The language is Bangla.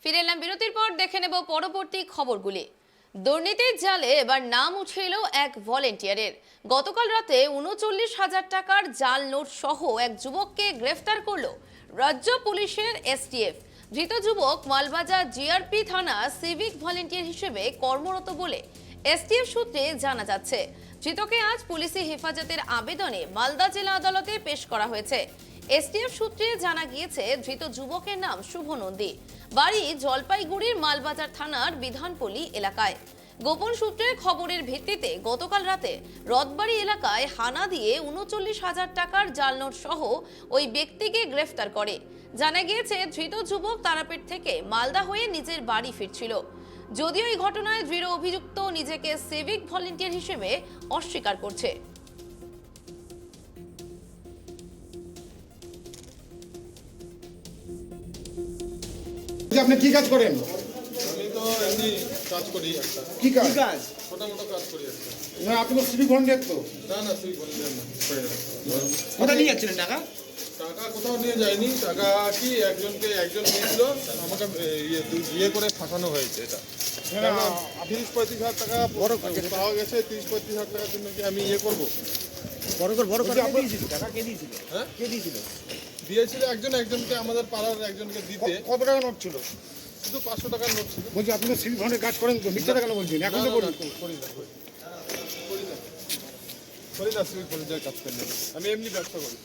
ফিরে এলাম বিরতির পর, দেখে নেব পরবর্তী খবরগুলি। দুর্নীতির জালে এবার নাম উঠে এলো এক ভলেন্টিয়ারের। গতকাল রাতে ৩৯,০০০ টাকার জাল নোট সহ এক যুবককে গ্রেফতার করল রাজ্য পুলিশের এসটিএফ। ধৃত যুবক মালবাজার জিআরপি থানা সিভিক ভলেন্টিয়ার হিসেবে কর্মরত বলে এসটিএফ সূত্রে জানা যাচ্ছে। ধৃতকে আজ পুলিশি হেফাজতের আবেদনে মালদা জেলা আদালতে পেশ করা হয়েছে। এসটিএফ সূত্রে জানা গিয়েছে, ধৃত যুবকের নাম শুভ নন্দী, বাড়ি জলপাইগুড়ির মালবাজার থানার বিধানপল্লী এলাকায়। গোপন সূত্রের খবরের ভিত্তিতে গতকাল রাতে রথবাড়ি এলাকায় হানা দিয়ে ৩৯,০০০ টাকার জাল নোট সহ ওই ব্যক্তিকে গ্রেফতার করে। জানা গিয়েছে, ধৃত যুবক তারাপীঠ থেকে মালদা হয়ে নিজের বাড়ি ফিরছিল। যদিও এই ঘটনায় দৃঢ় অভিযুক্ত নিজেকে সিভিক ভলেন্টিয়ার হিসেবে অস্বীকার করছে। আপনি কি কাজ করেন? আমি তো এমনি কাজ করি একটা। কি কাজ? ছোট-মোটো কাজ করি একটা। না, আপনি তো সিভিক ভলেন্টিয়ার তো। না সিভিক ভলেন্টিয়ার না। কোথায় নিয়ে যাচ্ছিলেন টাকা? টাকা কোথাও নিয়ে যায়নি। টাকা কি একজন নিয়েছিল, আমাকে ইয়ে করে ফাঁসানো হয়েছে এটা। ৩০-৩৫ হাজার টাকা বড় পাওয়া গেছে। ৩০-৩৫ হাজার টাকার জন্য কি আমি ইয়ে করবো? টাকা কে দিয়েছিল? হ্যাঁ, কে দিয়েছিল? দিয়েছিল একজনকে, আমাদের পাড়ার একজনকে দিতে। কত টাকা নোট ছিল? শুধু 500 টাকার নোট ছিল। বলছি, আপনি তো সিভিক ভলেন্টিয়ার কাজ করেন তো, মিথ্যা কেন বলছেন? এখন তো বলুন। করি না সিভিক ভলেন্টিয়ার কাজ করি না। আমি এমনি ব্যবসা করি।